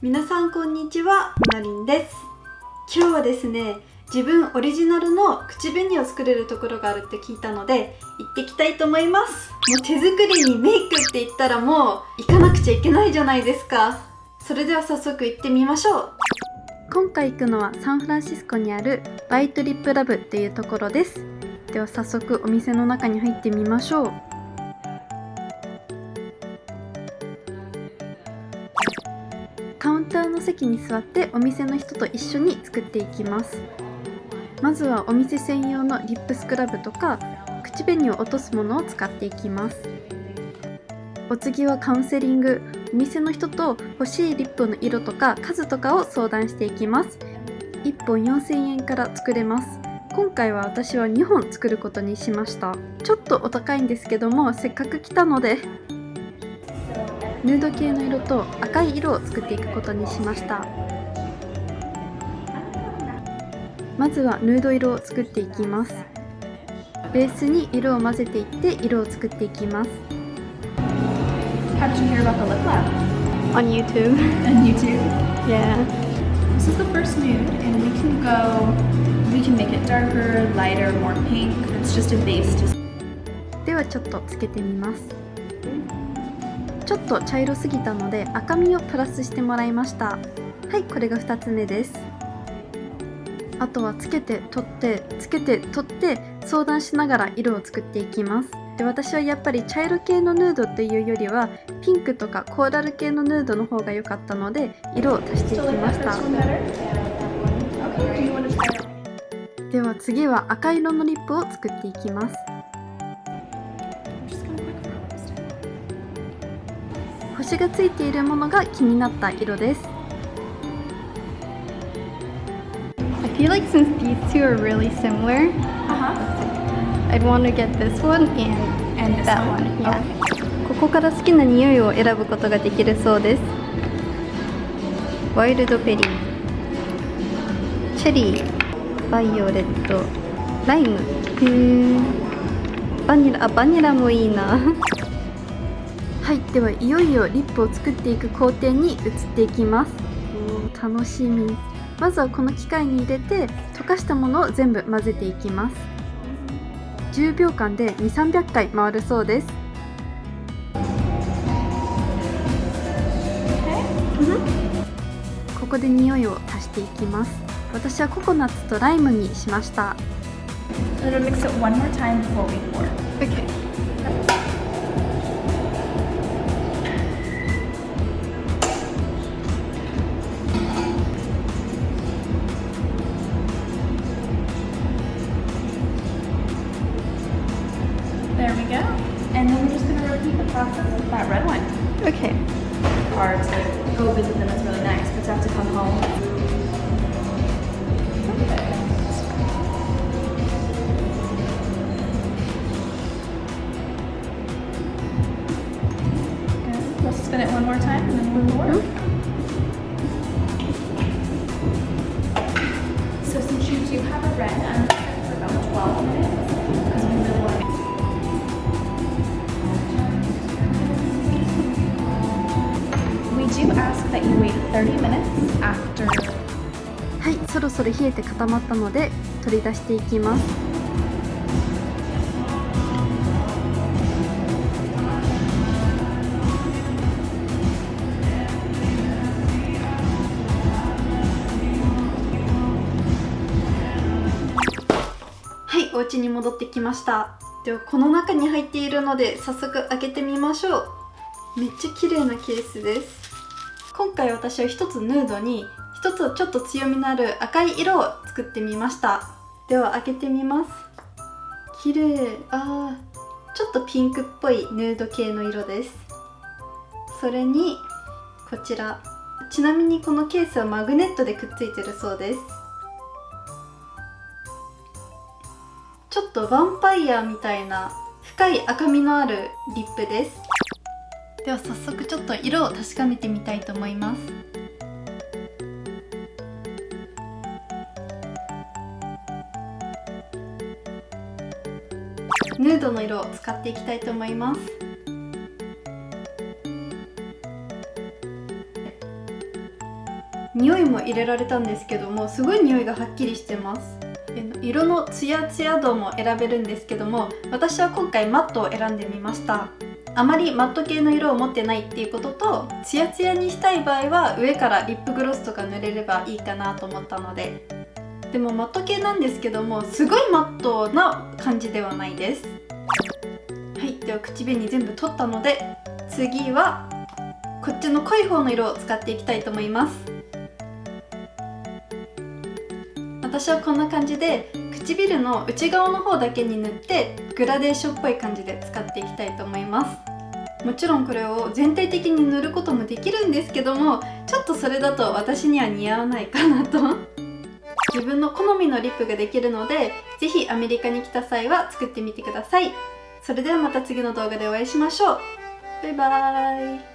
皆さんこんにちは、みのりんです。今日はですね、自分オリジナルの口紅を作れるところがあるって聞いたので行ってきたいと思います。もう手作りにメイクって言ったらもう行かなくちゃいけないじゃないですか。それでは早速行ってみましょう。今回行くのはサンフランシスコにあるバイトリップラブっていうところです。では早速お店の中に入ってみましょう。カウンターの席に座ってお店の人と一緒に作っていきます。まずはお店専用のリップスクラブとか口紅を落とすものを使っていきます。お次はカウンセリング。お店の人と欲しいリップの色とか数とかを相談していきます。1本4000円から作れます。今回は私は2本作ることにしました。ちょっとお高いんですけども、せっかく来たのでヌード系の色と赤い色を作っていくことにしました。まずはヌード色を作っていきます。ベースに色を混ぜていって色を作っていきます。 How did you hear about the lip lab? On YouTube. On YouTube? Yeah. This is the first nude, and we can make it darker, lighter, more pink. It's just a base to... ではちょっとつけてみます。ちょっと茶色すぎたので赤みをプラスしてもらいました。はい、これが2つ目です。あとはつけて取ってつけて取って相談しながら色を作っていきます。で、私はやっぱり茶色系のヌードっていうよりはピンクとかコーラル系のヌードの方が良かったので色を足していきました。では次は赤色のリップを作っていきます。星がついているものが気になった色です。I feel like since these two are really similar, I'd want to get this one and this that one? one. Yeah. ここから好きな匂いを選ぶことができるそうです。ワイルドベリー、チェリー、バイオレット、ライム、バニラ、バニラもいいなはい、ではいよいよリップを作っていく工程に移っていきます。楽しみ。まずはこの機械に入れて溶かしたものを全部混ぜていきます。10秒間で2、300回回るそうです。ここで匂いを足していきます。私はココナッツとライムにしました。 I'm gonna mix it one more time before we pour. Okay. There we go. And then we're just gonna repeat the process with that red one. Okay. Or to go visit them is really nice, but to have to come home. Good. We'll spin it one more time and then we'll pour. So since you do have a red, I'm gonna set it for about 12 minutes because we really want to. We do ask that you wait 30 minutes after. はい、そろそろ冷えて固まったので取り出していきます。はい、お家に戻ってきました。ではこの中に入っているので早速開けてみましょう。めっちゃ綺麗なケースです。今回私は一つヌードに一つちょっと強みのある赤い色を作ってみました。では開けてみます。綺麗。ちょっとピンクっぽいヌード系の色です。それにこちら、ちなみにこのケースはマグネットでくっついてるそうです。ちょっとヴァンパイアみたいな深い赤みのあるリップです。では早速ちょっと色を確かめてみたいと思います。ヌードの色を使っていきたいと思います。匂いも入れられたんですけども、すごい匂いがはっきりしてます。色のツヤツヤ度も選べるんですけども、私は今回マットを選んでみました。あまりマット系の色を持ってないっていうことと、ツヤツヤにしたい場合は上からリップグロスとか塗れればいいかなと思ったので。でもマット系なんですけども、すごいマットな感じではないです。はい、では口紅全部取ったので、次はこっちの濃い方の色を使っていきたいと思います。私はこんな感じで唇の内側の方だけに塗ってグラデーションっぽい感じで使っていきたいと思います。もちろんこれを全体的に塗ることもできるんですけども、ちょっとそれだと私には似合わないかなと自分の好みのリップができるので、ぜひアメリカに来た際は作ってみてください。それではまた次の動画でお会いしましょう。バイバーイ。